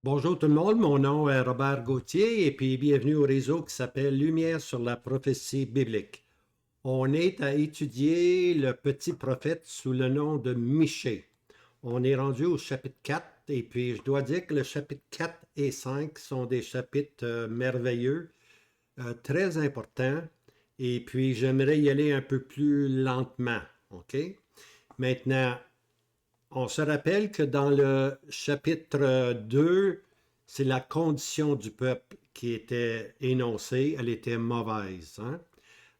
Bonjour tout le monde, mon nom est Robert Gauthier et puis bienvenue au réseau qui s'appelle Lumière sur la prophétie biblique. On est à étudier le petit prophète sous le nom de Michée. On est rendu au chapitre 4 et puis je dois dire que le chapitre 4 et 5 sont des chapitres merveilleux, très importants et puis j'aimerais y aller un peu plus lentement. OK? Maintenant, on se rappelle que dans le chapitre 2, c'est la condition du peuple qui était énoncée, elle était mauvaise, hein.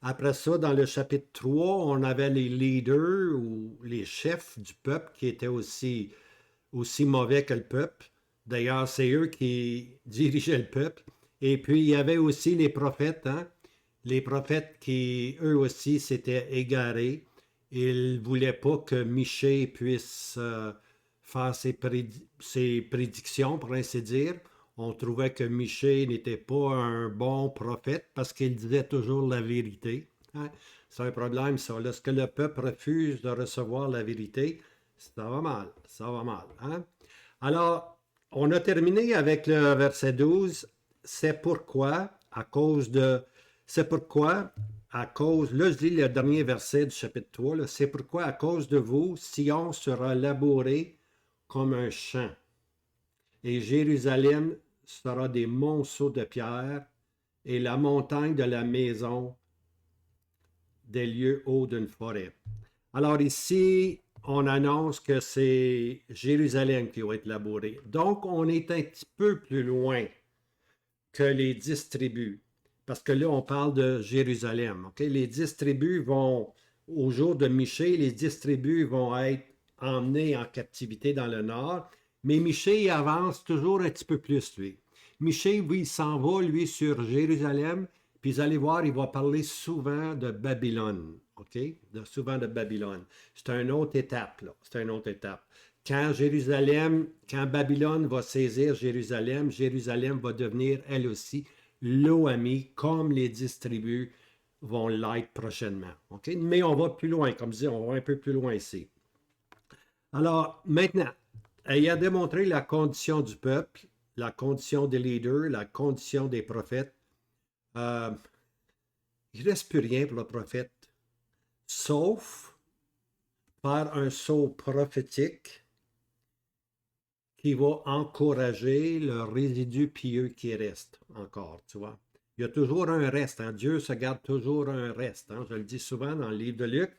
Après ça, dans le chapitre 3, on avait les leaders ou les chefs du peuple qui étaient aussi mauvais que le peuple. D'ailleurs, c'est eux qui dirigeaient le peuple. Et puis, il y avait aussi les prophètes, hein? Les prophètes qui, eux aussi, s'étaient égarés. Ils ne voulaient pas que Michée puisse faire ses prédictions, pour ainsi dire. On trouvait que Michée n'était pas un bon prophète parce qu'il disait toujours la vérité, hein. C'est un problème, ça. Lorsque le peuple refuse de recevoir la vérité, ça va mal, ça va mal, hein? Alors, on a terminé avec le verset 12. C'est pourquoi, à cause de. C'est pourquoi, à cause. Là, je lis le dernier verset du chapitre 3. Là, c'est pourquoi, à cause de vous, Sion sera labouré comme un champ, et Jérusalem sera des monceaux de pierre, et la montagne de la maison des lieux hauts d'une forêt. Alors ici, on annonce que c'est Jérusalem qui va être labouré. Donc, on est un petit peu plus loin que les 10 tribus. Parce que là, on parle de Jérusalem. Okay? Les 10 tribus vont, au jour de Michée, les 10 tribus vont être emmenées en captivité dans le nord. Mais Michée avance toujours un petit peu plus, lui. Michée, oui, il s'en va, lui, sur Jérusalem. Puis vous allez voir, il va parler souvent de Babylone. OK? Souvent de Babylone. C'est une autre étape, là. C'est une autre étape. Quand Babylone va saisir Jérusalem, Jérusalem va devenir elle aussi l'OAMI, comme les 10 tribus vont l'être prochainement. OK? Mais on va plus loin, comme je dis, on va un peu plus loin ici. Alors, maintenant, ayant démontré la condition du peuple, la condition des leaders, la condition des prophètes, euh, il ne reste plus rien pour le prophète, sauf faire un saut prophétique qui va encourager le résidu pieux qui reste encore, tu vois. Il y a toujours un reste, hein. Dieu se garde toujours un reste, hein. Je le dis souvent dans le livre de Luc.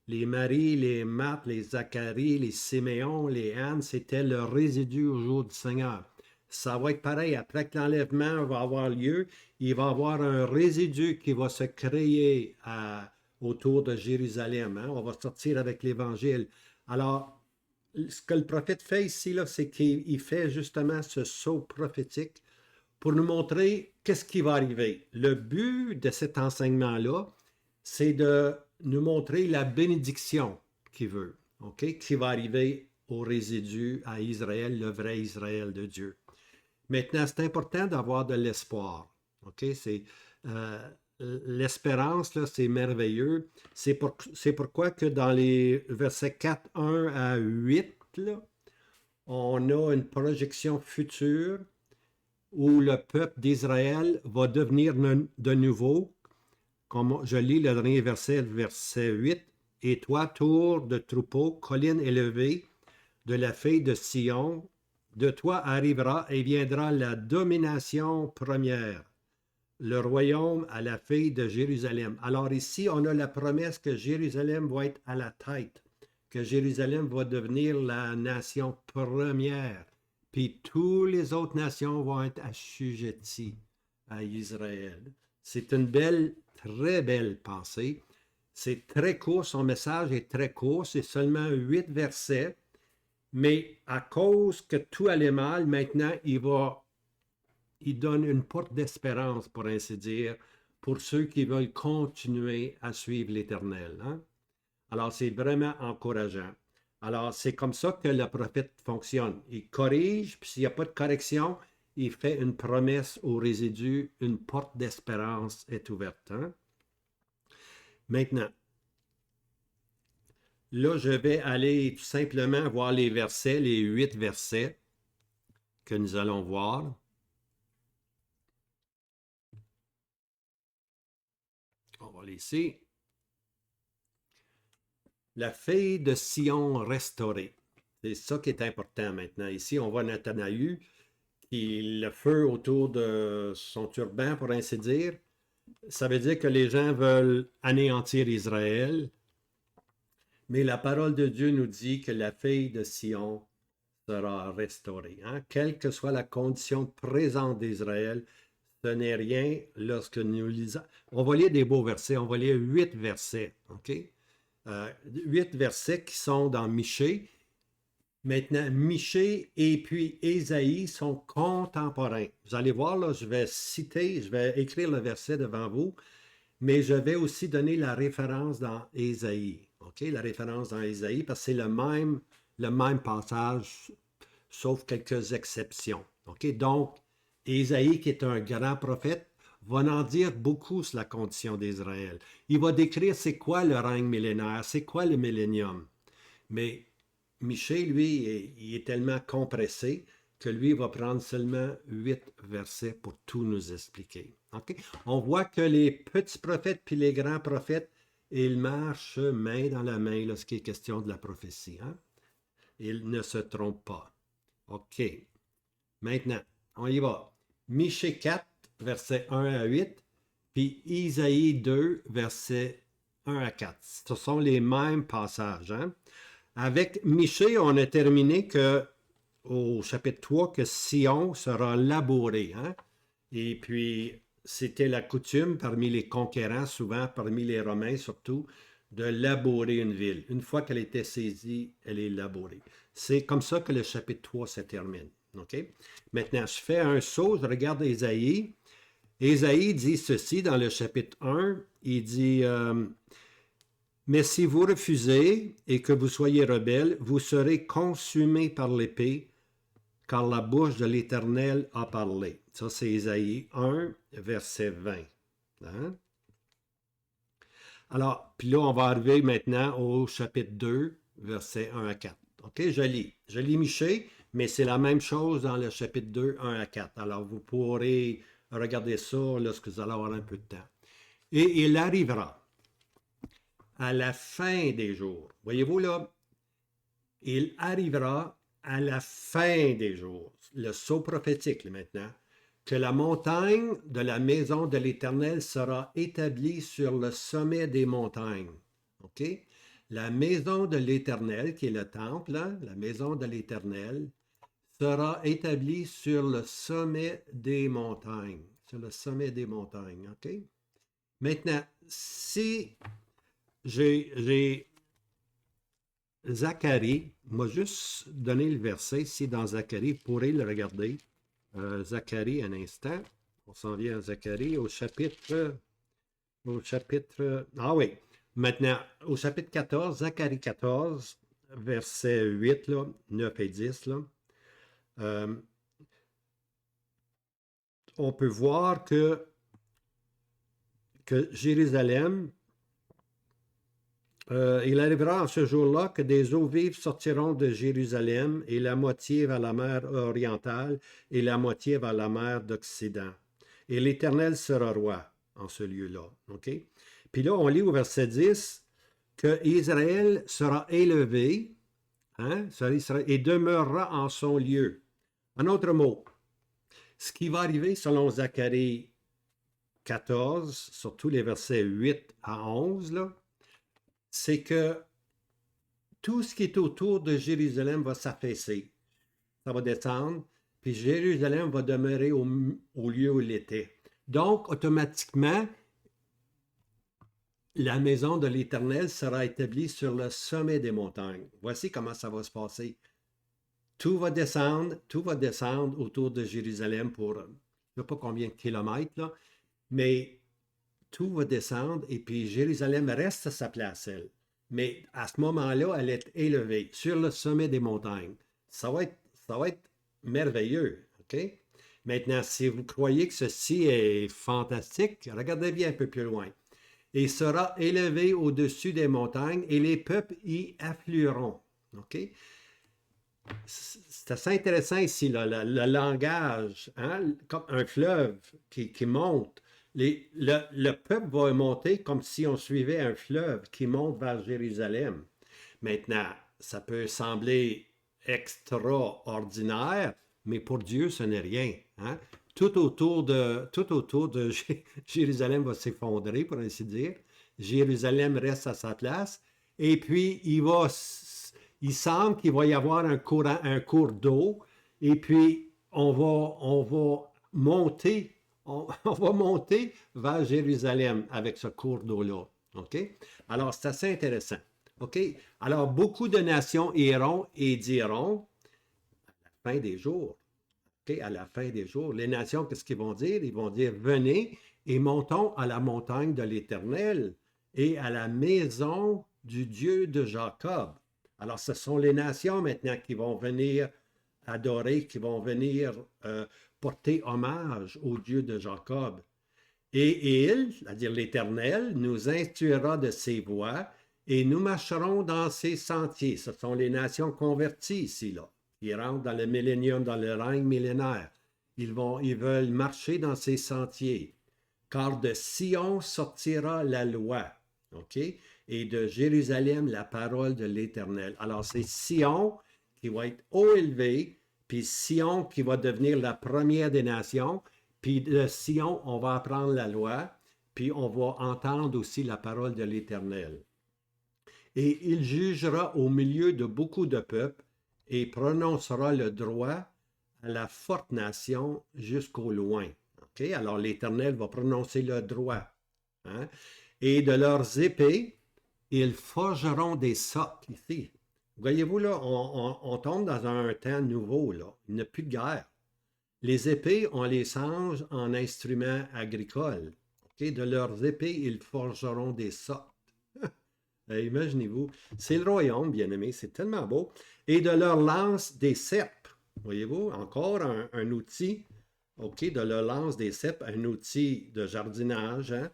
Les Marie, les Marthe, les Zacharie, les Siméon, les Anne, c'était le résidu au jour du Seigneur. Ça va être pareil, après que l'enlèvement va avoir lieu, il va y avoir un résidu qui va se créer autour de Jérusalem, hein. On va sortir avec l'Évangile. Alors, ce que le prophète fait ici, là, c'est qu'il fait justement ce saut prophétique pour nous montrer qu'est-ce qui va arriver. Le but de cet enseignement-là, c'est de nous montrer la bénédiction qu'il veut, OK, qui va arriver au résidu, à Israël, le vrai Israël de Dieu. Maintenant, c'est important d'avoir de l'espoir. OK? L'espérance, là, c'est merveilleux. C'est pourquoi que dans les versets 4, 1 à 8, là, on a une projection future où le peuple d'Israël va devenir de nouveau, comme je lis le dernier verset, verset 8, et toi, tour de troupeau, colline élevée de la fille de Sion, de toi arrivera et viendra la domination première, le royaume à la fille de Jérusalem. Alors ici, on a la promesse que Jérusalem va être à la tête, que Jérusalem va devenir la nation première, puis toutes les autres nations vont être assujetties à Israël. C'est une belle, très belle pensée. C'est très court, son message est très court, c'est seulement 8 versets, mais à cause que tout allait mal, maintenant, il donne une porte d'espérance, pour ainsi dire, pour ceux qui veulent continuer à suivre l'Éternel, hein? Alors, c'est vraiment encourageant. Alors, c'est comme ça que le prophète fonctionne. Il corrige, puis s'il n'y a pas de correction, il fait une promesse au résidu, une porte d'espérance est ouverte, hein? Maintenant, là, je vais aller tout simplement voir les versets, les 8 versets que nous allons voir. On va laisser. La fille de Sion restaurée. C'est ça qui est important maintenant. Ici, on voit Nathanaïu qui le feu autour de son turban, pour ainsi dire. Ça veut dire que les gens veulent anéantir Israël. Mais la parole de Dieu nous dit que la fille de Sion sera restaurée. Hein? Quelle que soit la condition présente d'Israël, ce n'est rien lorsque nous lisons. On va lire des beaux versets. On va lire 8 versets. OK? 8 versets qui sont dans Michée. Maintenant, Michée et puis Ésaïe sont contemporains. Vous allez voir, là, je vais écrire le verset devant vous, mais je vais aussi donner la référence dans Ésaïe. OK? La référence dans Ésaïe, parce que c'est le même passage, sauf quelques exceptions. OK? Donc, Ésaïe, qui est un grand prophète, va en dire beaucoup sur la condition d'Israël. Il va décrire c'est quoi le règne millénaire, c'est quoi le millénium. Mais Michée, lui, il est tellement compressé que lui va prendre seulement 8 versets pour tout nous expliquer. Okay? On voit que les petits prophètes puis les grands prophètes, ils marchent main dans la main lorsqu'il est question de la prophétie. Hein? Ils ne se trompent pas. OK. Maintenant, on y va. Michée 4, versets 1 à 8, puis Isaïe 2, versets 1 à 4. Ce sont les mêmes passages. Hein? Avec Michée, on a terminé au chapitre 3 que Sion sera labouré. Hein? Et puis, c'était la coutume parmi les conquérants, souvent parmi les Romains surtout, de labourer une ville. Une fois qu'elle était saisie, elle est labourée. C'est comme ça que le chapitre 3 se termine. Okay? Maintenant, je fais un saut, je regarde Ésaïe. Ésaïe dit ceci dans le chapitre 1. Il dit... mais si vous refusez et que vous soyez rebelles, vous serez consumés par l'épée, car la bouche de l'Éternel a parlé. Ça, c'est Ésaïe 1, verset 20. Hein? Alors, puis là, on va arriver maintenant au chapitre 2, versets 1 à 4. OK, je lis. Je lis Michée, mais c'est la même chose dans le chapitre 2, 1 à 4. Alors, vous pourrez regarder ça lorsque vous allez avoir un peu de temps. Et il arrivera à la fin des jours. Voyez-vous là, il arrivera à la fin des jours, le sceau prophétique là, maintenant, que la montagne de la maison de l'Éternel sera établie sur le sommet des montagnes. OK? La maison de l'Éternel, qui est le temple, hein, la maison de l'Éternel, sera établie sur le sommet des montagnes. Sur le sommet des montagnes. OK? Maintenant, si j'ai Zacharie, m'a juste donné le verset ici dans Zacharie, vous pourrez le regarder. Zacharie, un instant. On s'en vient à Zacharie au chapitre. Ah oui. Maintenant, au chapitre 14, Zacharie 14, verset 8, là, 9 et 10, là, on peut voir que Jérusalem, il arrivera en ce jour-là que des eaux vives sortiront de Jérusalem, et la moitié vers la mer orientale et la moitié vers la mer d'Occident. Et l'Éternel sera roi en ce lieu-là. OK? Puis là, on lit au verset 10 que Israël sera élevé, hein, et demeurera en son lieu. En autre mot, ce qui va arriver selon Zacharie 14, surtout les versets 8 à 11, là, c'est que tout ce qui est autour de Jérusalem va s'affaisser. Ça va descendre, puis Jérusalem va demeurer au lieu où il était. Donc, automatiquement, la maison de l'Éternel sera établie sur le sommet des montagnes. Voici comment ça va se passer. Tout va descendre autour de Jérusalem pour, je ne sais pas combien de kilomètres, là, mais tout va descendre et puis Jérusalem reste à sa place, elle. Mais à ce moment-là, elle est élevée sur le sommet des montagnes. Ça va être merveilleux, OK? Maintenant, si vous croyez que ceci est fantastique, regardez bien un peu plus loin. Et sera élevé au-dessus des montagnes et les peuples y afflueront, OK? c'est assez intéressant ici, là, le langage, hein, comme un fleuve qui monte. Le peuple va monter comme si on suivait un fleuve qui monte vers Jérusalem. Maintenant, ça peut sembler extraordinaire, mais pour Dieu, ce n'est rien. Hein. Tout autour de Jérusalem va s'effondrer, pour ainsi dire. Jérusalem reste à sa place. Et puis, il semble qu'il va y avoir un cours d'eau. Et puis, on va monter, on va monter vers Jérusalem avec ce cours d'eau-là. OK? Alors, c'est assez intéressant. OK? Alors, beaucoup de nations iront et diront, à la fin des jours, OK? À la fin des jours, les nations, qu'est-ce qu'ils vont dire? Ils vont dire, venez et montons à la montagne de l'Éternel et à la maison du Dieu de Jacob. Alors, ce sont les nations maintenant qui vont venir adorer, qui vont venir porter hommage au Dieu de Jacob. Et il, c'est-à-dire l'Éternel, nous instruira de ses voies et nous marcherons dans ses sentiers. Ce sont les nations converties ici, là. Ils rentrent dans le millénium, dans le règne millénaire. Ils veulent marcher dans ses sentiers. Car de Sion sortira la loi. OK? Et de Jérusalem, la parole de l'Éternel. Alors, c'est Sion qui va être haut élevé, puis Sion qui va devenir la première des nations. Puis de Sion, on va apprendre la loi, puis on va entendre aussi la parole de l'Éternel. Et il jugera au milieu de beaucoup de peuples et prononcera le droit à la forte nation jusqu'au loin. Okay? Alors l'Éternel va prononcer le droit. Hein? Et de leurs épées, ils forgeront des socs ici. Voyez-vous, là, on tombe dans un temps nouveau, là. Il n'y a plus de guerre. Les épées, on les change en instruments agricoles. Okay? De leurs épées, ils forgeront des socs. Imaginez-vous, c'est le royaume, bien-aimé, c'est tellement beau. Et de leur lance des cèpes. Voyez-vous, encore un outil, OK, de leur lance des cèpes, un outil de jardinage. Hein?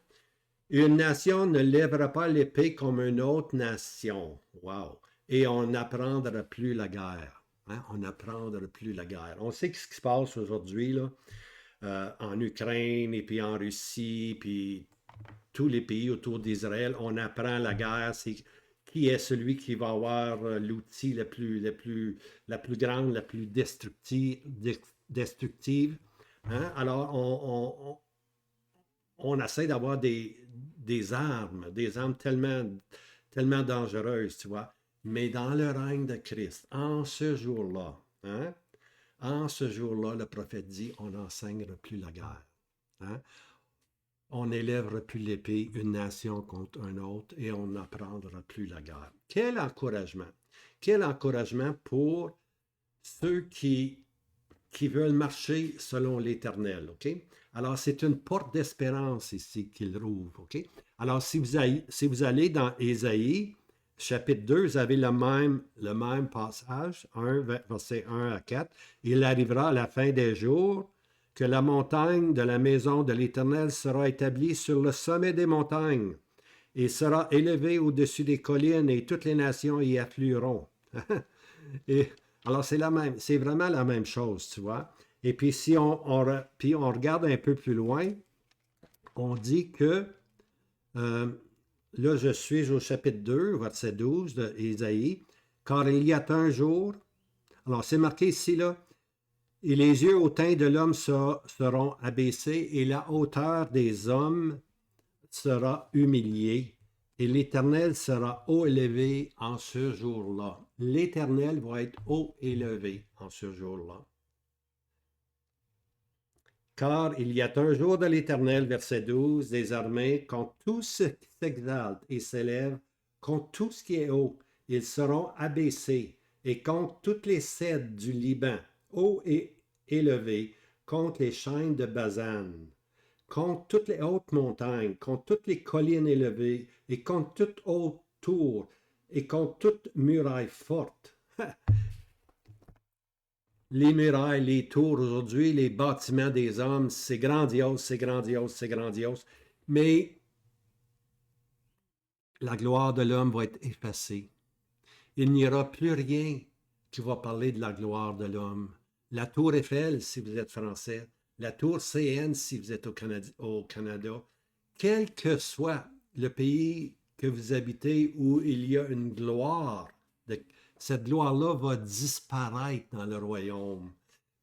Une nation ne lèvera pas l'épée comme une autre nation. Wow! Et on n'apprendra plus la guerre. Hein? On n'apprendra plus la guerre. On sait ce qui se passe aujourd'hui, là, en Ukraine et puis en Russie, puis tous les pays autour d'Israël, on apprend la guerre, c'est qui est celui qui va avoir l'outil la plus grande, la plus destructive. Hein? Alors, on essaie d'avoir des armes tellement dangereuses, tu vois. Mais dans le règne de Christ, en ce jour-là, hein, en ce jour-là, le prophète dit, on n'enseignera plus la guerre. Hein? On n'élèvera plus l'épée une nation contre un autre et on n'apprendra plus la guerre. Quel encouragement! Quel encouragement pour ceux qui veulent marcher selon l'Éternel. OK? Alors, c'est une porte d'espérance ici qu'il rouvre. OK? Alors, si vous allez dans Ésaïe, chapitre 2, vous avez le même passage, verset 1 à 4. Il arrivera à la fin des jours que la montagne de la maison de l'Éternel sera établie sur le sommet des montagnes et sera élevée au-dessus des collines et toutes les nations y afflueront. Et, alors, c'est vraiment la même chose, tu vois. Et puis, si puis on regarde un peu plus loin, on dit que, là, je suis au chapitre 2, verset 12 d'Ésaïe, car il y a un jour, alors c'est marqué ici, là, et les yeux hautains de l'homme seront abaissés, et la hauteur des hommes sera humiliée, et l'Éternel sera haut élevé en ce jour-là. L'Éternel va être haut élevé en ce jour-là. Car il y a un jour de l'Éternel, verset 12, des armées, contre tout ce qui s'exalte et s'élève, contre tout ce qui est haut, ils seront abaissés, et contre toutes les cèdres du Liban, haut et élevé, contre les chaînes de Bazan, contre toutes les hautes montagnes, contre toutes les collines élevées, et contre toute haute tour, et contre toute muraille forte. Les murailles, les tours aujourd'hui, les bâtiments des hommes, c'est grandiose, c'est grandiose, c'est grandiose. Mais la gloire de l'homme va être effacée. Il n'y aura plus rien qui va parler de la gloire de l'homme. La tour Eiffel, si vous êtes français. La tour CN, si vous êtes au Canada. Quel que soit le pays que vous habitez où il y a une gloire, cette gloire-là va disparaître dans le royaume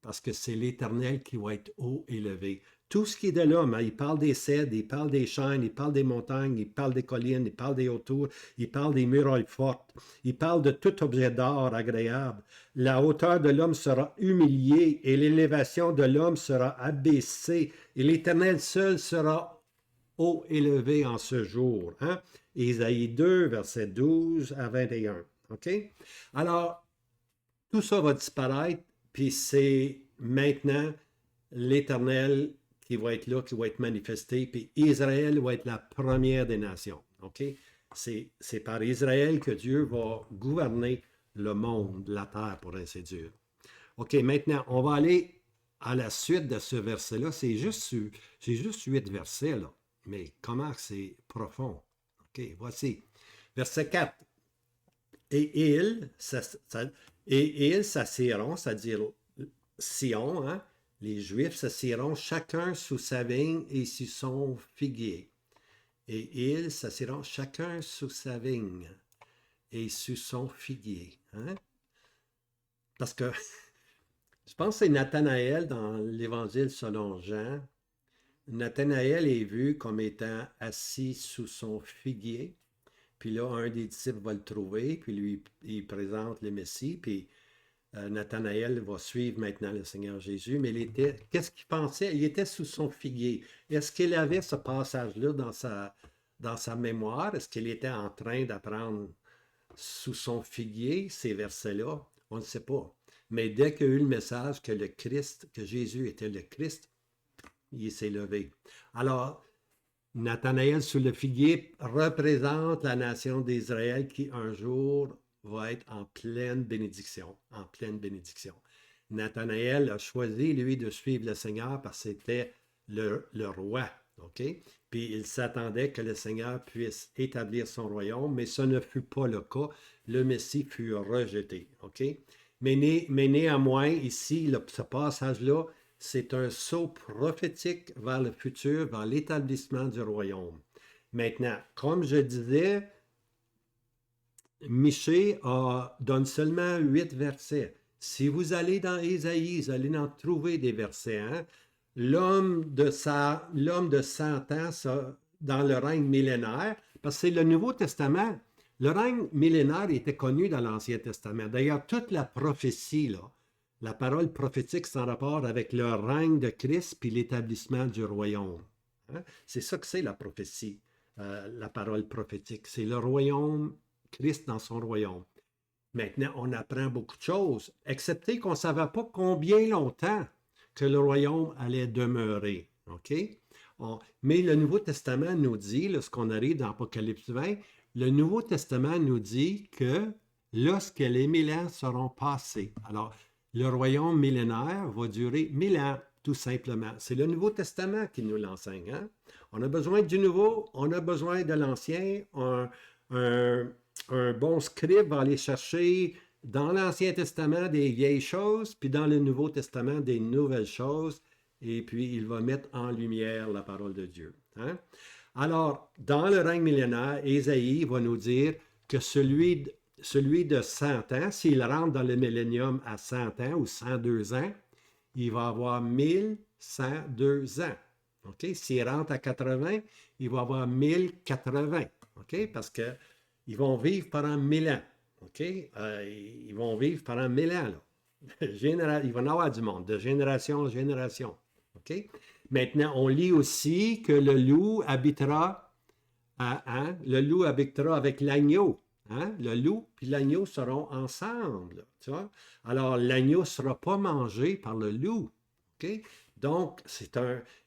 parce que c'est l'Éternel qui va être haut élevé. Tout ce qui est de l'homme, hein, il parle des cèdres, il parle des chênes, il parle des montagnes, il parle des collines, il parle des hauteurs, il parle des murailles fortes, il parle de tout objet d'art agréable. La hauteur de l'homme sera humiliée et l'élévation de l'homme sera abaissée et l'Éternel seul sera haut élevé en ce jour. Hein? Ésaïe 2, verset 12 à 21. OK? Alors, tout ça va disparaître, puis c'est maintenant l'Éternel qui va être là, qui va être manifesté, puis Israël va être la première des nations. OK? C'est par Israël que Dieu va gouverner le monde, la terre, pour ainsi dire. OK, maintenant, on va aller à la suite de ce verset-là. C'est juste 8 versets, là. Mais comment c'est profond? OK, voici. Verset 4. Et ils s'assiront, c'est-à-dire Sion, hein? Les Juifs s'assiront chacun sous sa vigne et sous son figuier. Et ils s'assiront chacun sous sa vigne et sous son figuier. Hein? Parce que je pense que c'est Nathanaël dans l'Évangile selon Jean. Nathanaël est vu comme étant assis sous son figuier. Puis là, un des disciples va le trouver, puis lui, il présente le Messie, puis Nathanaël va suivre maintenant le Seigneur Jésus. Mais qu'est-ce qu'il pensait? Il était sous son figuier. Est-ce qu'il avait ce passage-là dans sa mémoire? Est-ce qu'il était en train d'apprendre sous son figuier ces versets-là? On ne sait pas. Mais dès qu'il a eu le message que que Jésus était le Christ, il s'est levé. Alors, Nathanaël sous le figuier représente la nation d'Israël qui un jour va être en pleine bénédiction. En pleine bénédiction. Nathanaël a choisi, lui, de suivre le Seigneur parce que c'était le roi. OK? Puis il s'attendait que le Seigneur puisse établir son royaume, mais ce ne fut pas le cas. Le Messie fut rejeté. OK? Mais néanmoins, ici, ce passage-là, c'est un saut prophétique vers le futur, vers l'établissement du royaume. Maintenant, comme je disais, Michée donne seulement 8 versets. Si vous allez dans Ésaïe, vous allez en trouver des versets. Hein? L'homme de 100 ans dans le règne millénaire, parce que c'est le Nouveau Testament. Le règne millénaire était connu dans l'Ancien Testament. D'ailleurs, toute la prophétie, là, la parole prophétique, c'est en rapport avec le règne de Christ puis l'établissement du royaume. Hein? C'est ça que c'est la prophétie, la parole prophétique. C'est le royaume, Christ dans son royaume. Maintenant, on apprend beaucoup de choses, excepté qu'on ne savait pas combien longtemps que le royaume allait demeurer. OK? Mais le Nouveau Testament nous dit, lorsqu'on arrive dans Apocalypse 20, le Nouveau Testament nous dit que lorsque les 1000 ans seront passés, alors le royaume millénaire va durer 1000 ans, tout simplement. C'est le Nouveau Testament qui nous l'enseigne. Hein? On a besoin du nouveau, on a besoin de l'ancien. Un bon scribe va aller chercher dans l'Ancien Testament des vieilles choses, puis dans le Nouveau Testament des nouvelles choses, et puis il va mettre en lumière la parole de Dieu. Hein? Alors, dans le règne millénaire, Ésaïe va nous dire que celui de 100 ans, s'il rentre dans le millénium à 100 ans ou 102 ans, il va avoir 1102 ans. OK? S'il rentre à 80, il va avoir 1080. OK? Parce qu'ils vont vivre pendant 1000 ans. OK? Ils vont vivre pendant 1000 ans. Là. Il va y en avoir du monde, de génération en génération. OK? Maintenant, on lit aussi que le loup habitera avec l'agneau. Hein? Le loup et l'agneau seront ensemble. Tu vois? Alors, l'agneau ne sera pas mangé par le loup. Okay? Donc,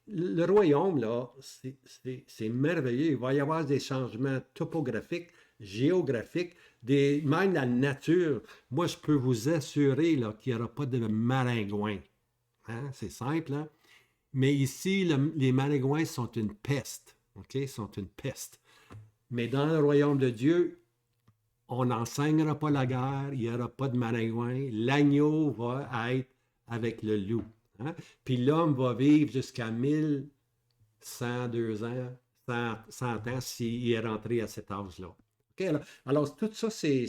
le royaume, là, c'est merveilleux. Il va y avoir des changements topographiques, géographiques, même la nature. Moi, je peux vous assurer là, qu'il n'y aura pas de maringouins. Hein? C'est simple, hein? Mais ici, les maringouins sont une peste. OK? Sont une peste. Mais dans le royaume de Dieu, on n'enseignera pas la guerre, il n'y aura pas de maringouin, l'agneau va être avec le loup. Hein? Puis l'homme va vivre jusqu'à 1102 ans, 100 ans s'il est rentré à cet âge-là. OK, alors, tout ça, c'est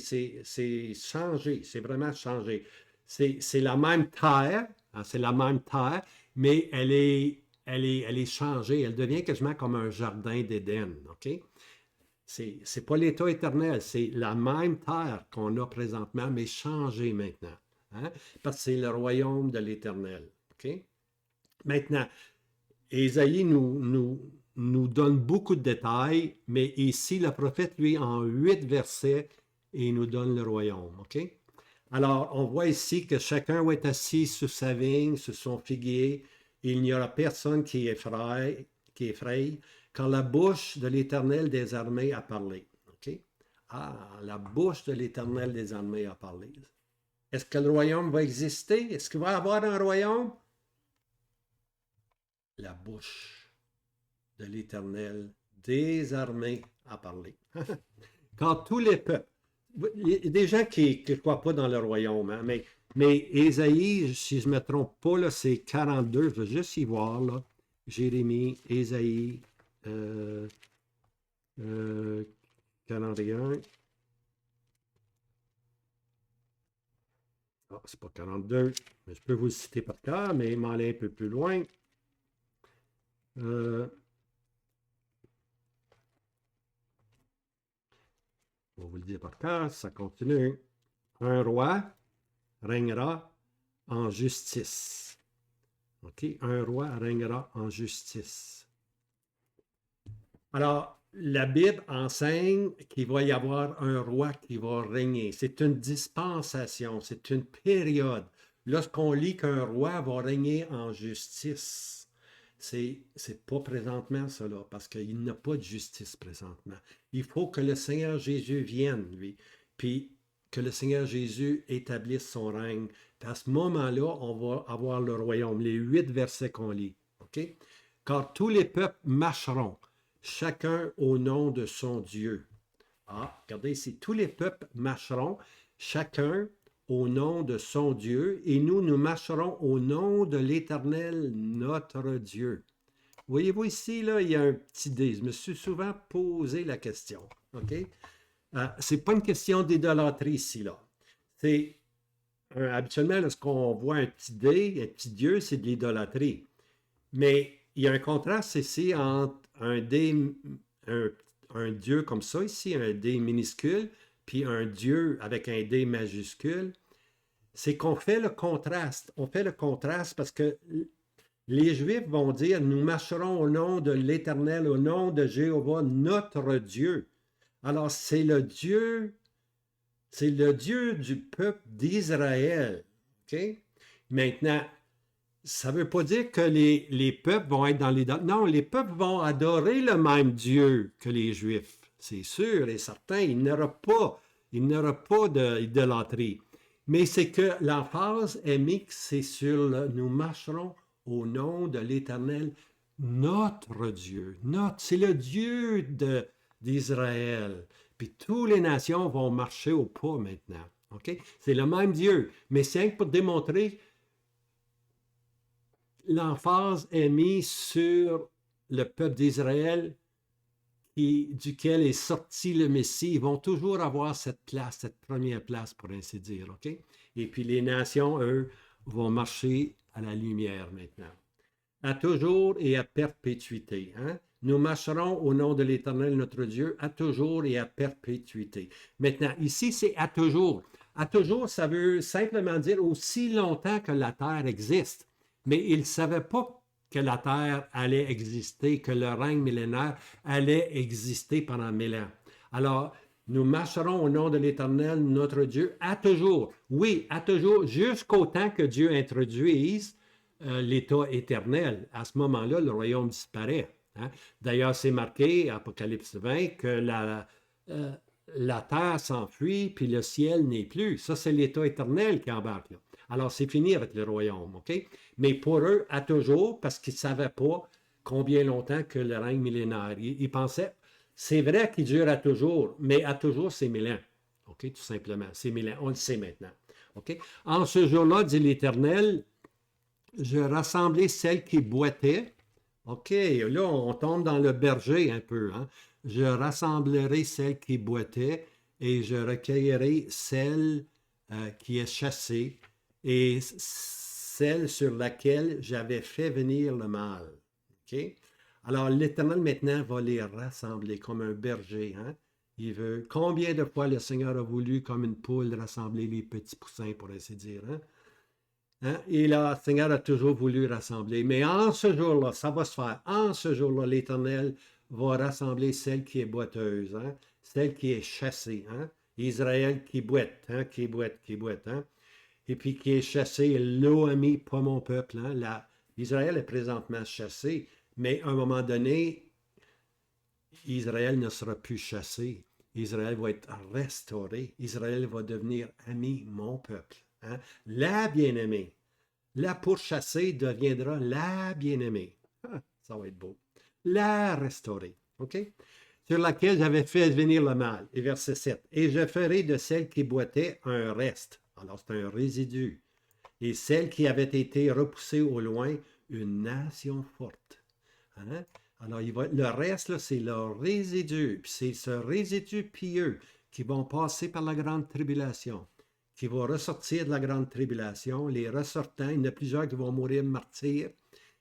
changé, c'est vraiment changé. C'est la même terre, hein, c'est la même terre, mais elle est changée. Elle devient quasiment comme un jardin d'Éden. OK? C'est pas l'état éternel, c'est la même terre qu'on a présentement, mais changée maintenant. Hein? Parce que c'est le royaume de l'éternel. OK? Maintenant, Ésaïe nous donne beaucoup de détails, mais ici, le prophète, lui, en 8 versets, il nous donne le royaume. OK? Alors, on voit ici que chacun va être assis sur sa vigne, sur son figuier. Il n'y aura personne qui effraie, car la bouche de l'Éternel des armées a parlé. OK? Ah, la bouche de l'Éternel des armées a parlé. Est-ce que le royaume va exister? Est-ce qu'il va y avoir un royaume? La bouche de l'Éternel des armées a parlé. Quand tous les peuples, il y a des gens qui ne croient pas dans le royaume, hein, mais Ésaïe, si je ne me trompe pas, là, c'est 42, je vais juste y voir, là. Jérémie, Ésaïe, euh, 41. Ah, c'est pas 42, mais je peux vous le citer par cœur, mais il m'en est un peu plus loin. Euh, on va vous le dire par cœur, ça continue. Un roi régnera en justice. OK? Un roi régnera en justice. Alors, la Bible enseigne qu'il va y avoir un roi qui va régner. C'est une dispensation, c'est une période. Lorsqu'on lit qu'un roi va régner en justice, c'est pas présentement cela, parce qu'il n'y a pas de justice présentement. Il faut que le Seigneur Jésus vienne, lui, puis que le Seigneur Jésus établisse son règne. Puis à ce moment-là, on va avoir le royaume, les 8 versets qu'on lit. OK? Car tous les peuples marcheront, chacun au nom de son Dieu. Ah, regardez ici, tous les peuples marcheront, chacun au nom de son Dieu, et nous marcherons au nom de l'Éternel, notre Dieu. Voyez-vous ici, là, il y a un petit dé. Je me suis souvent posé la question. OK? Ce n'est pas une question d'idolâtrie ici, là. C'est habituellement, lorsqu'on voit un petit dé, un petit dieu, c'est de l'idolâtrie. Mais il y a un contraste ici entre un dé, un dieu comme ça ici, un dé minuscule, puis un dieu avec un dé majuscule. C'est qu'on fait le contraste. On fait le contraste parce que les Juifs vont dire, nous marcherons au nom de l'Éternel, au nom de Jéhovah, notre Dieu. Alors, c'est le Dieu du peuple d'Israël. OK? Maintenant, ça ne veut pas dire que les peuples vont être dans les... Non, les peuples vont adorer le même Dieu que les Juifs. C'est sûr et certain, il n'y aura pas d'idolâtrie. Mais c'est que l'emphase est mise, c'est sur nous marcherons au nom de l'Éternel, notre Dieu. C'est le Dieu d'Israël. Puis toutes les nations vont marcher au pas maintenant. OK? C'est le même Dieu. Mais c'est pour démontrer l'emphase est mise sur le peuple d'Israël duquel est sorti le Messie. Ils vont toujours avoir cette place, cette première place, pour ainsi dire. OK? Et puis les nations, eux, vont marcher à la lumière maintenant. À toujours et à perpétuité. Hein? Nous marcherons au nom de l'Éternel, notre Dieu, à toujours et à perpétuité. Maintenant, ici, c'est à toujours. À toujours, ça veut simplement dire aussi longtemps que la terre existe. Mais ils ne savaient pas que la terre allait exister, que le règne millénaire allait exister pendant 1000 ans. Alors, nous marcherons au nom de l'Éternel, notre Dieu, à toujours. Oui, à toujours, jusqu'au temps que Dieu introduise l'état éternel. À ce moment-là, le royaume disparaît. Hein? D'ailleurs, c'est marqué, Apocalypse 20, que la terre s'enfuit, puis le ciel n'est plus. Ça, c'est l'état éternel qui embarque là. Alors, c'est fini avec le royaume, OK? Mais pour eux, à toujours, parce qu'ils ne savaient pas combien longtemps que le règne millénaire. Ils pensaient, c'est vrai qu'il dure à toujours, mais à toujours, c'est 1000 ans. OK, tout simplement. On le sait maintenant. OK? En ce jour-là, dit l'Éternel, je rassemblai celles qui boitaient. OK, là, on tombe dans le berger un peu. Hein? Je rassemblerai celles qui boitaient et je recueillerai celles qui est chassée et celle sur laquelle j'avais fait venir le mal. OK? Alors, l'Éternel maintenant va les rassembler comme un berger. Hein? Il veut. Combien de fois le Seigneur a voulu, comme une poule, rassembler les petits poussins, pour ainsi dire. Hein? Hein? Et là, le Seigneur a toujours voulu rassembler. Mais en ce jour-là, ça va se faire. En ce jour-là, l'Éternel va rassembler celle qui est boiteuse, hein? Celle qui est chassée. Hein? Israël qui boite, hein? Qui boite, qui boite. Hein? Et puis qui est chassé, l'Oami, pas mon peuple. Hein? Israël est présentement chassé, mais à un moment donné, Israël ne sera plus chassé. Israël va être restauré. Israël va devenir ami, mon peuple. Hein? La bien-aimée. La pourchassée deviendra la bien-aimée. Ah, ça va être beau. La restaurée. OK? Sur laquelle j'avais fait venir le mal. Et verset 7. Et je ferai de celle qui boitait un reste. Alors, c'est un résidu. Et celle qui avait été repoussée au loin, une nation forte. Hein? Alors, le reste, là, c'est le résidu. Puis c'est ce résidu pieux qui vont passer par la grande tribulation, qui vont ressortir de la grande tribulation. Les ressortants, il y en a plusieurs qui vont mourir martyrs,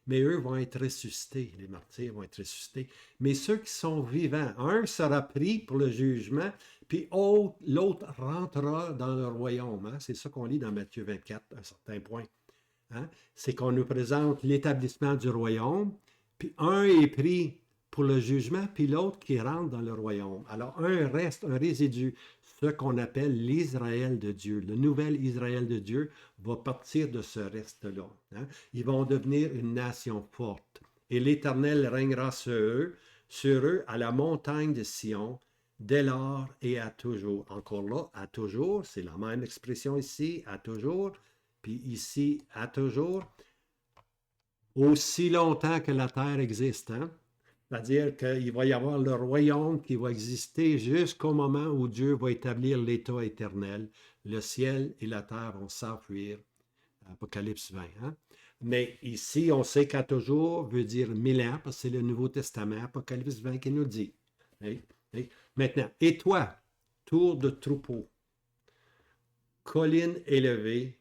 mais eux vont être ressuscités. Les martyrs vont être ressuscités. Mais ceux qui sont vivants, un sera pris pour le jugement, puis l'autre rentrera dans le royaume. Hein? C'est ça qu'on lit dans Matthieu 24, à un certain point. Hein? C'est qu'on nous présente l'établissement du royaume, puis un est pris pour le jugement, puis l'autre qui rentre dans le royaume. Alors, un reste, un résidu, ce qu'on appelle l'Israël de Dieu. Le nouvel Israël de Dieu va partir de ce reste-là. Hein? Ils vont devenir une nation forte. Et l'Éternel régnera sur eux à la montagne de Sion, dès lors et à toujours. Encore là, à toujours, c'est la même expression ici, à toujours, puis ici, à toujours, aussi longtemps que la terre existe. Hein? C'est-à-dire qu'il va y avoir le royaume qui va exister jusqu'au moment où Dieu va établir l'état éternel. Le ciel et la terre vont s'enfuir. Apocalypse 20. Hein? Mais ici, on sait qu'à toujours veut dire 1000 ans, parce que c'est le Nouveau Testament, Apocalypse 20 qui nous dit. Oui, oui. Maintenant, et toi, tour de troupeau, colline élevée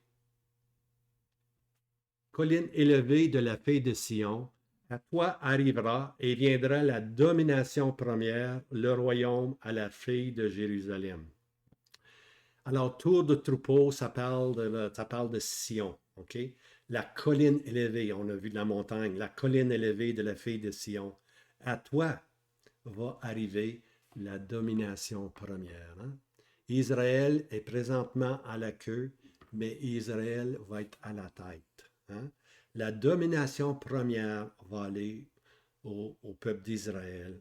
de la fille de Sion, à toi arrivera et viendra la domination première, le royaume à la fille de Jérusalem. Alors, tour de troupeau, ça parle de Sion, OK? La colline élevée, on a vu de la montagne, la colline élevée de la fille de Sion. À toi va arriver la domination première. Hein? Israël est présentement à la queue, mais Israël va être à la tête. Hein? La domination première va aller au peuple d'Israël.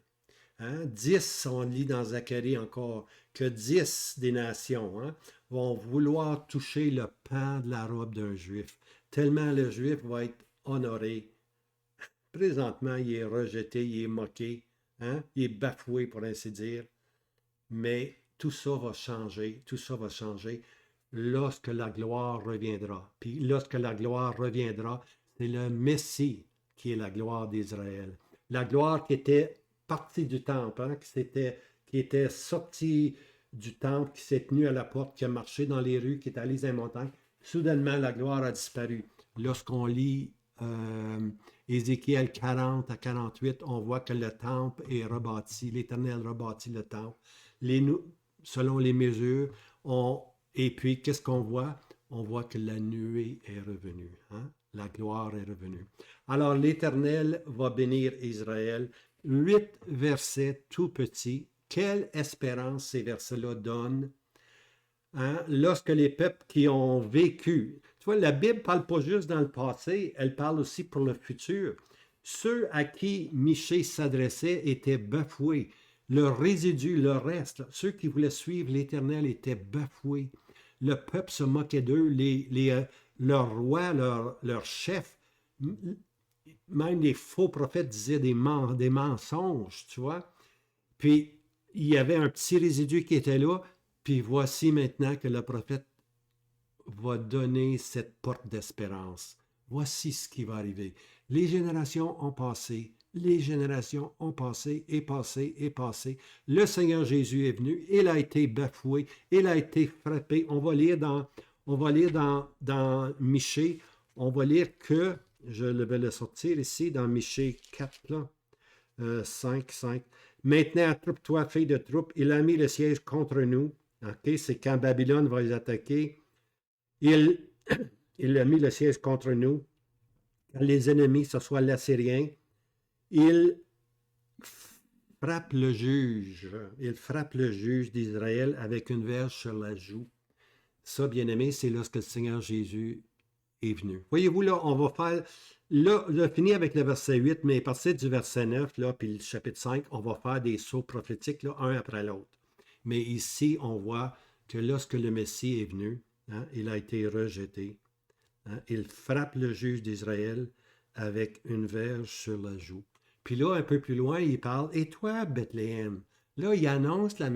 Hein? 10, on lit dans Zacharie encore, que 10 des nations hein, vont vouloir toucher le pan de la robe d'un juif, tellement le juif va être honoré. Présentement, il est rejeté, il est moqué, hein? Il est bafoué, pour ainsi dire. Mais tout ça va changer lorsque la gloire reviendra. Puis lorsque la gloire reviendra, c'est le Messie qui est la gloire d'Israël. La gloire qui était partie du temple, hein, qui était sortie du temple, qui s'est tenue à la porte, qui a marché dans les rues, qui est allée dans les montagnes. Soudainement, la gloire a disparu. Lorsqu'on lit Ézéchiel 40 à 48, on voit que le temple est rebâti, l'Éternel rebâtit le temple. Selon les mesures, et puis qu'est-ce qu'on voit? On voit que la nuée est revenue. Hein? La gloire est revenue. Alors l'Éternel va bénir Israël. 8 versets tout petits. Quelle espérance ces versets-là donnent. Hein? Lorsque les peuples qui ont vécu, tu vois, la Bible ne parle pas juste dans le passé, elle parle aussi pour le futur. Ceux à qui Michée s'adressait étaient bafoués. Le résidu, le reste, ceux qui voulaient suivre l'Éternel étaient bafoués. Le peuple se moquait d'eux, leur roi, leur chef, même les faux prophètes disaient des mensonges, tu vois. Puis, il y avait un petit résidu qui était là, Puis voici maintenant que le prophète va donner cette porte d'espérance. Voici ce qui va arriver. Les générations ont passé, les générations ont passé et passé et passé. Le Seigneur Jésus est venu, il a été bafoué, il a été frappé. On va lire dans Michée, on va lire que, je vais le sortir ici, dans Michée 4, là, 5. Maintenant, troupe-toi, fille de troupe, il a mis le siège contre nous. OK, c'est quand Babylone va les attaquer. Il, il a mis le siège contre nous. Quand les ennemis, ce soit l'Assyrien, il frappe le juge. Il frappe le juge d'Israël avec une verge sur la joue. Ça, bien aimé, c'est lorsque le Seigneur Jésus est venu. Voyez-vous, là, on va faire... Là, on a fini avec le verset 8, mais à partir du verset 9, là, puis le chapitre 5, on va faire des sauts prophétiques, là, un après l'autre. Mais ici, on voit que lorsque le Messie est venu, hein, il a été rejeté. Hein, il frappe le juge d'Israël avec une verge sur la joue. Puis là, un peu plus loin, il parle, et toi, Bethléem? Là, il annonce la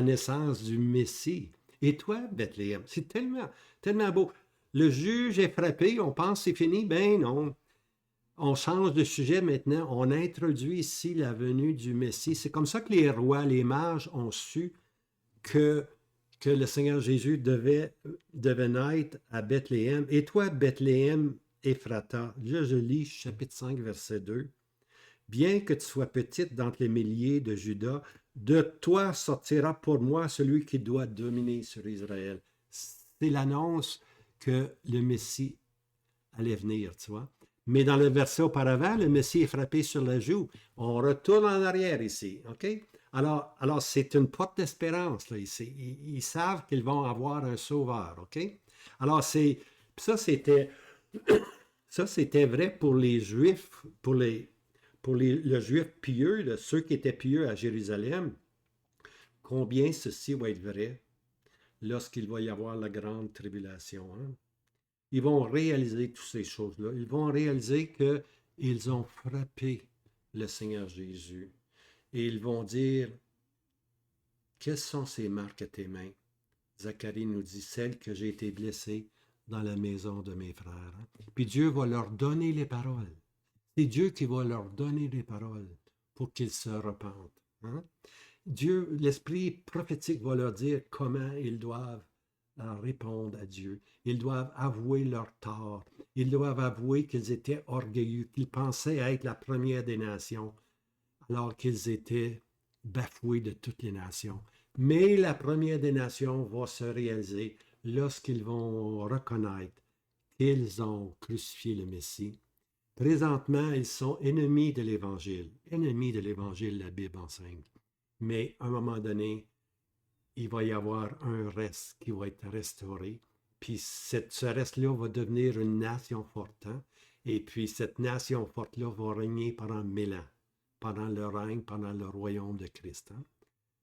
naissance du Messie. Et toi, Bethléem? C'est tellement beau. Le juge est frappé, on pense c'est fini. Ben non. On change de sujet maintenant. On introduit ici la venue du Messie. C'est comme ça que les rois, les mages ont su que le Seigneur Jésus devait naître à Bethléem. Et toi, Bethléem, Ephrata, là je lis chapitre 5, verset 2. Bien que tu sois petite d'entre les milliers de Juda, de toi sortira pour moi celui qui doit dominer sur Israël. C'est l'annonce que le Messie allait venir, tu vois. Mais dans le verset auparavant, le Messie est frappé sur la joue. On retourne en arrière ici, OK? Alors c'est une porte d'espérance, là, ici. Ils savent qu'ils vont avoir un sauveur, OK? Alors, ça, c'était vrai pour les Juifs, le Juif pieux, là, ceux qui étaient pieux à Jérusalem. Combien ceci va être vrai lorsqu'il va y avoir la grande tribulation, hein? Ils vont réaliser toutes ces choses-là. Ils vont réaliser qu'ils ont frappé le Seigneur Jésus. Et ils vont dire, quelles sont ces marques à tes mains? Zacharie nous dit, celles que j'ai été blessé dans la maison de mes frères. Puis Dieu va leur donner les paroles. C'est Dieu qui va leur donner les paroles pour qu'ils se repentent. Hein? Dieu, l'esprit prophétique va leur dire comment ils doivent répondre à Dieu. Ils doivent avouer leur tort. Ils doivent avouer qu'ils étaient orgueilleux, qu'ils pensaient être la première des nations, alors qu'ils étaient bafoués de toutes les nations. Mais la première des nations va se réaliser lorsqu'ils vont reconnaître qu'ils ont crucifié le Messie. Présentement, ils sont ennemis de l'Évangile. Ennemis de l'Évangile, la Bible enseigne. Mais à un moment donné, il va y avoir un reste qui va être restauré. Puis ce reste-là va devenir une nation forte. Hein? Et puis cette nation forte-là va régner pendant 1000 ans, pendant le règne, pendant le royaume de Christ. Hein?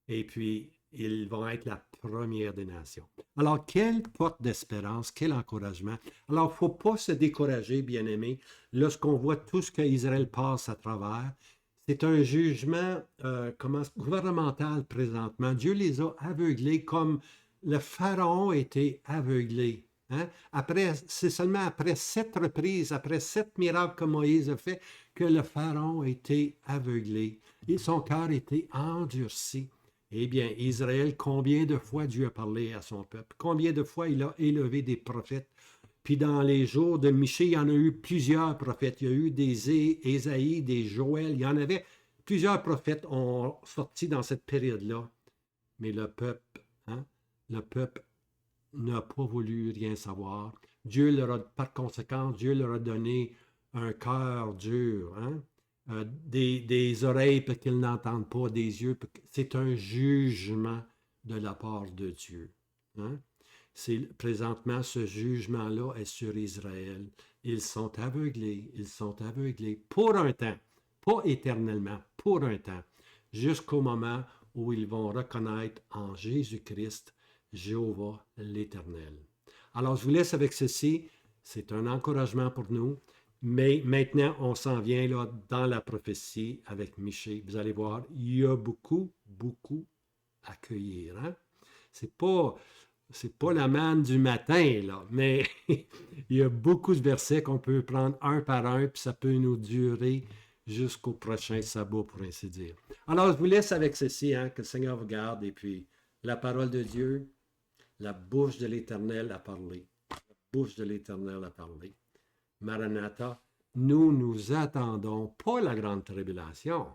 Et puis, ils vont être la première des nations. Alors, quelle porte d'espérance, quel encouragement. Alors, il ne faut pas se décourager, bien-aimés, lorsqu'on voit tout ce qu'Israël passe à travers. C'est un jugement gouvernemental présentement. Dieu les a aveuglés comme le Pharaon a été aveuglé. Hein? C'est seulement après 7 reprises, après 7 miracles que Moïse a fait, que le Pharaon a été aveuglé. Et son cœur a été endurci. Eh bien, Israël, combien de fois Dieu a parlé à son peuple? Combien de fois il a élevé des prophètes? Puis dans les jours de Michée, il y en a eu plusieurs prophètes. Il y a eu des Ésaïe, des Joël. Il y en avait plusieurs prophètes ont sorti dans cette période-là. Mais le peuple n'a pas voulu rien savoir. Par conséquent, Dieu leur a donné un cœur dur, hein? Des oreilles pour qu'ils n'entendent pas, des yeux. C'est un jugement de la part de Dieu. Hein? Présentement, ce jugement-là est sur Israël. Ils sont aveuglés pour un temps, pas éternellement, pour un temps, jusqu'au moment où ils vont reconnaître en Jésus-Christ Jéhovah l'Éternel. Alors, je vous laisse avec ceci. C'est un encouragement pour nous. Mais maintenant, on s'en vient là dans la prophétie avec Michée. Vous allez voir, il y a beaucoup à cueillir. Hein? C'est pas la manne du matin, là, mais il y a beaucoup de versets qu'on peut prendre un par un, puis ça peut nous durer jusqu'au prochain sabbat, pour ainsi dire. Alors, je vous laisse avec ceci, hein, que le Seigneur vous garde, et puis la parole de Dieu, la bouche de l'Éternel a parlé. La bouche de l'Éternel a parlé. Maranatha, nous attendons pas la grande tribulation,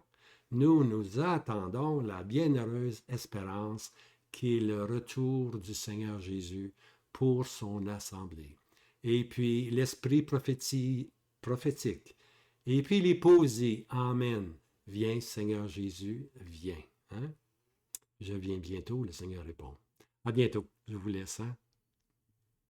nous attendons la bienheureuse espérance qui est le retour du Seigneur Jésus pour son assemblée. Et puis l'esprit prophétique. Et puis les poésies. Amen. Viens, Seigneur Jésus, viens. Hein? Je viens bientôt, le Seigneur répond. À bientôt. Je vous laisse. Hein?